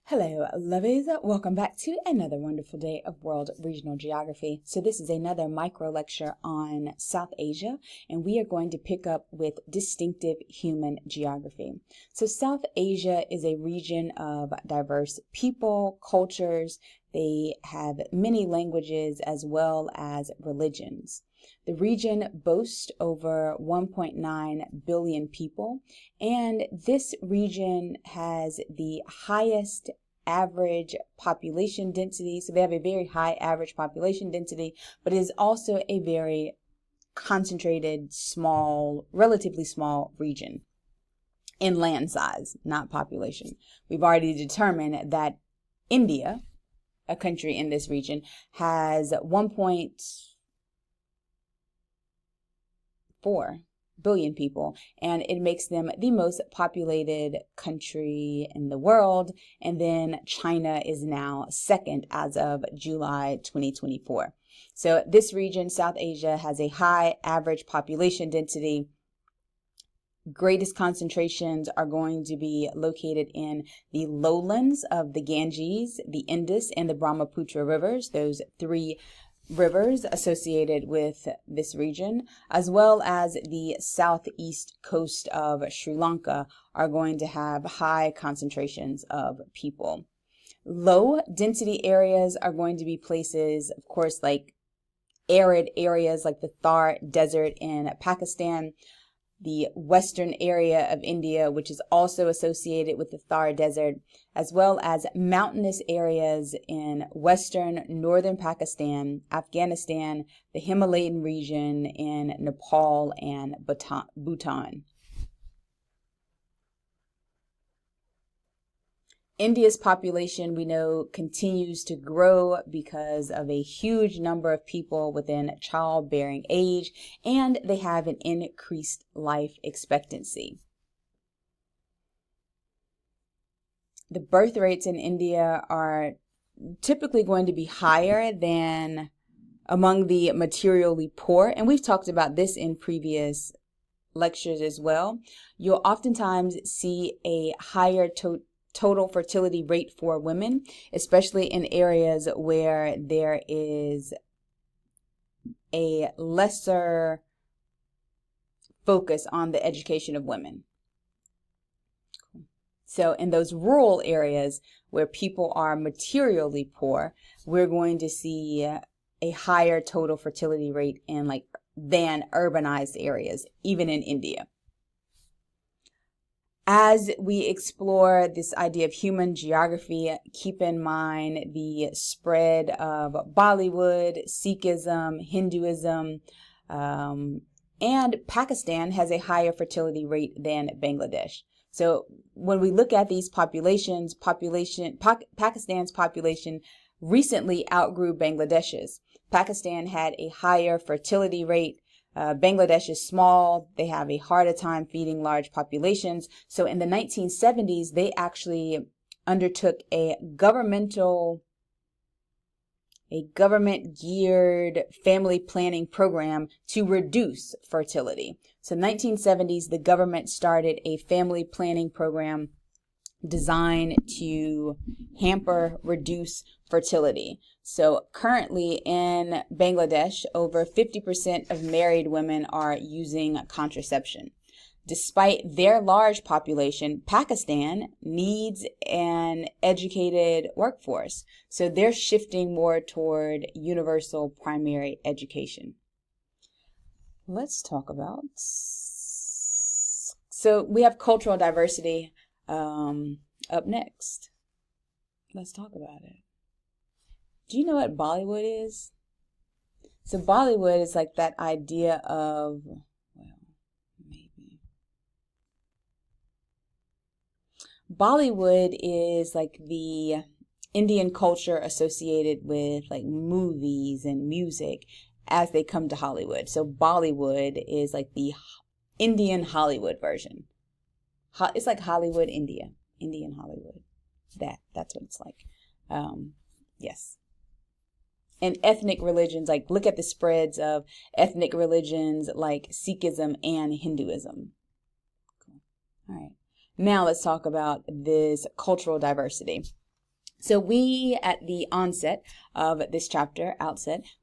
Hello, lovies. Welcome back to another wonderful day of World Regional Geography. So this is another micro lecture on South Asia, and we are going to pick up with distinctive human geography. So South Asia is a region of diverse people, cultures. They have many languages as well as religions. The region boasts over 1.9 billion people, and this region has the highest average population density. So they have a very high average population density, but it is also a very concentrated, small, relatively small region in land size, not population. We've already determined that India, a country in this region, has 1.4 billion people, and it makes them the most populated country in the world. And then China is now second as of July 2024. So this region, South Asia, has a high average population density. Greatest concentrations are going to be located in the lowlands of the Ganges, the Indus, and the Brahmaputra rivers, those three rivers associated with this region, as well as the southeast coast of Sri Lanka, are going to have high concentrations of people. Low density areas are going to be places, of course, like arid areas like the Thar Desert in Pakistan, the western area of India, which is also associated with the Thar Desert, as well as mountainous areas in western northern Pakistan, Afghanistan, the Himalayan region in Nepal and Bhutan. India's population, we know, continues to grow because of a huge number of people within childbearing age, and they have an increased life expectancy. The birth rates in India are typically going to be higher than among the materially poor, and we've talked about this in previous lectures as well. You'll oftentimes see a higher total fertility rate for women, especially in areas where there is a lesser focus on the education of women. So in those rural areas where people are materially poor, we're going to see a higher total fertility rate than urbanized areas, even in India. As we explore this idea of human geography, keep in mind the spread of Bollywood, Sikhism, Hinduism, and Pakistan has a higher fertility rate than Bangladesh. So when we look at these populations, Pakistan's population recently outgrew Bangladesh's. Pakistan had a higher fertility rate. Bangladesh is small. They have a harder time feeding large populations. So in the 1970s, they actually undertook a government-geared family planning program to reduce fertility. So 1970s, the government started a family planning program designed to reduce fertility. So currently in Bangladesh, over 50% of married women are using contraception. Despite their large population, Pakistan needs an educated workforce. So they're shifting more toward universal primary education. Let's talk about, so we have cultural diversity up next. Let's talk about it. Do you know what Bollywood is? So Bollywood is like that idea of, Bollywood is like the Indian culture associated with like movies and music as they come to Hollywood. So Bollywood is like the Indian Hollywood version. It's like Hollywood, India, Indian Hollywood. That's what it's like. Yes. And ethnic religions, like look at the spreads of ethnic religions like Sikhism and Hinduism. Cool. All right. Now let's talk about this cultural diversity. So we, at the onset of this chapter,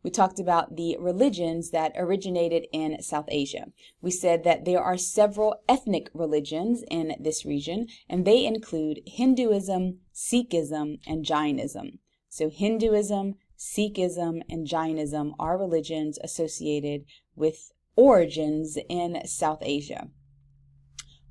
we talked about the religions that originated in South Asia. We said that there are several ethnic religions in this region, and they include Hinduism, Sikhism, and Jainism. So Hinduism, Sikhism, and Jainism are religions associated with origins in South Asia.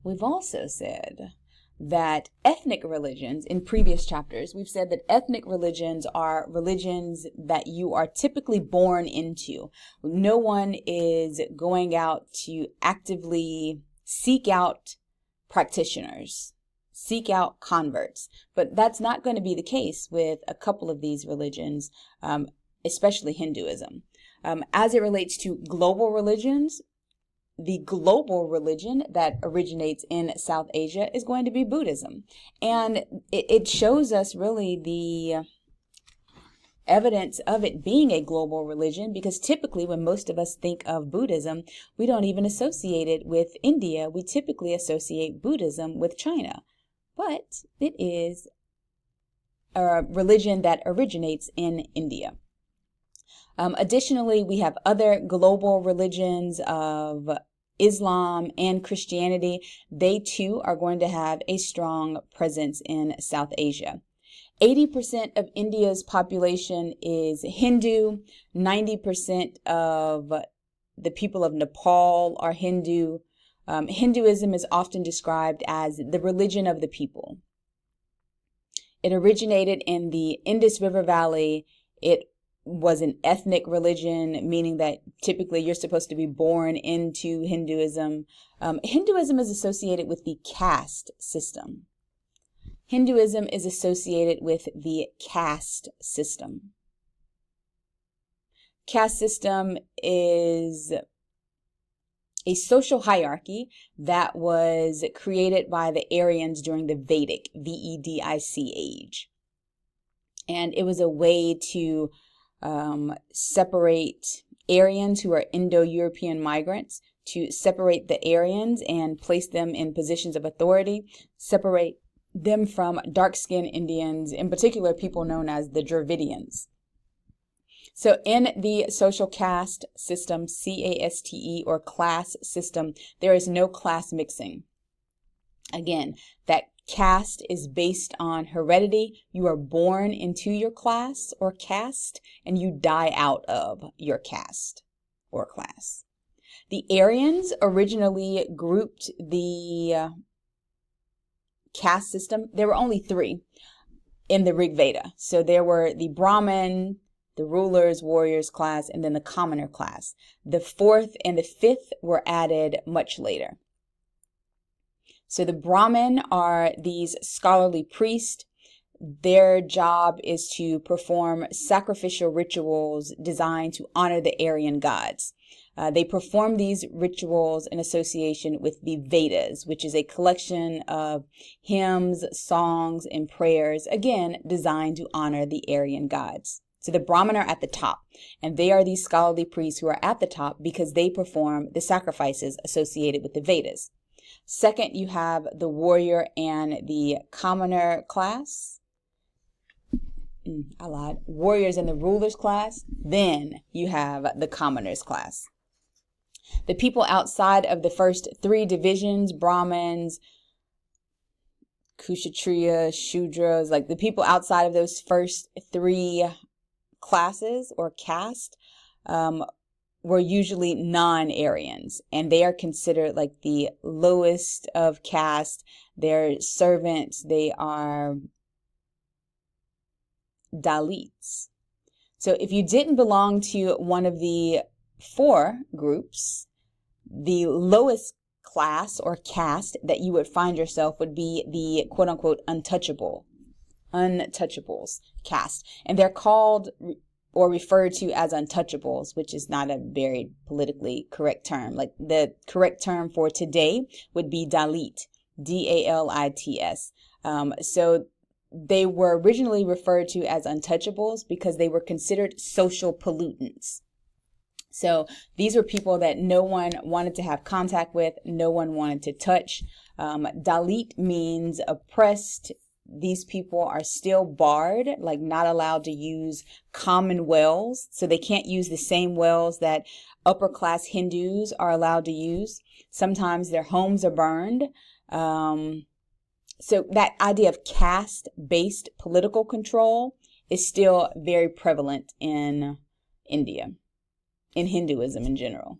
We've also said that ethnic religions, in previous chapters, we've said that ethnic religions are religions that you are typically born into. No one is going out to actively seek out practitioners, seek out converts. But that's not going to be the case with a couple of these religions, especially Hinduism. As it relates to global religions, the global religion that originates in South Asia is going to be Buddhism. And it shows us really the evidence of it being a global religion, because typically when most of us think of Buddhism, we don't even associate it with India. We typically associate Buddhism with China. But it is a religion that originates in India. Additionally, we have other global religions of Islam and Christianity. They too are going to have a strong presence in South Asia. 80% of India's population is Hindu. 90% of the people of Nepal are Hindu. Hinduism is often described as the religion of the people. It originated in the Indus River Valley. It was an ethnic religion, meaning that typically you're supposed to be born into Hinduism. Hinduism is associated with the caste system. Hinduism is associated with the caste system. Caste system is a social hierarchy that was created by the Aryans during the Vedic, VEDIC age. And it was a way to separate Aryans, who are Indo-European migrants, to separate the Aryans and place them in positions of authority, separate them from dark-skinned Indians, in particular people known as the Dravidians. So in the social caste system, CASTE, or class system, there is no class mixing. Again, that caste is based on heredity. You are born into your class or caste, and you die out of your caste or class. The Aryans originally grouped the caste system. There were only 3 in the Rig Veda. So there were the Brahmin, the rulers, warriors class, and then the commoner class. The 4th and the 5th were added much later. So the Brahmin are these scholarly priests. Their job is to perform sacrificial rituals designed to honor the Aryan gods. They perform these rituals in association with the Vedas, which is a collection of hymns, songs, and prayers, again, designed to honor the Aryan gods. So the Brahmin are at the top, and they are these scholarly priests who are at the top because they perform the sacrifices associated with the Vedas. Second, you have the warrior and the commoner class. I lied. Warriors and the rulers class. Then you have the commoners class. The people outside of the first 3 divisions, Brahmins, Kshatriya, Shudras, like the people outside of those first 3 classes or caste, were usually non-Aryans, and they are considered like the lowest of caste. They're servants. They are Dalits. So if you didn't belong to one of the 4 groups, the lowest class or caste that you would find yourself would be the quote-unquote untouchables caste, and they're called or referred to as untouchables, which is not a very politically correct term. Like the correct term for today would be Dalit, D-A-L-I-T-S. So they were originally referred to as untouchables because they were considered social pollutants. So these were people that no one wanted to have contact with, no one wanted to touch. Dalit means oppressed, these people are still barred, like not allowed to use common wells. So they can't use the same wells that upper class Hindus are allowed to use. Sometimes their homes are burned. So that idea of caste-based political control is still very prevalent in India, in Hinduism in general.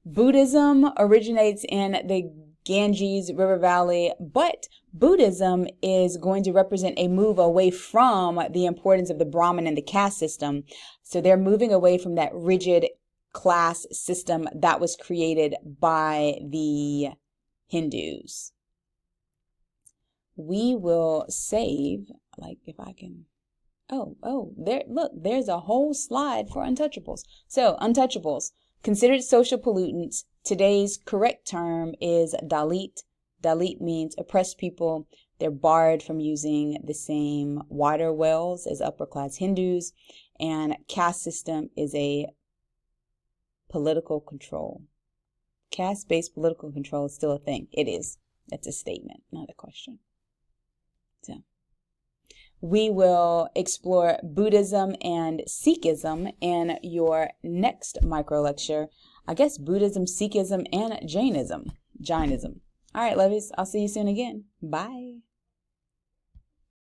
Buddhism originates in the Ganges River Valley, but Buddhism is going to represent a move away from the importance of the Brahmin and the caste system. So they're moving away from that rigid class system that was created by the Hindus. We will save, like if I can, there, look, there's a whole slide for untouchables. So untouchables, considered social pollutants. Today's correct term is Dalit. Dalit means oppressed people. They're barred from using the same water wells as upper class Hindus. And caste system is a political control. Caste-based political control is still a thing. It is. That's a statement, not a question. So we will explore Buddhism and Sikhism in your next micro lecture. I guess Buddhism, Sikhism, and Jainism. All right, lovies, I'll see you soon again. Bye.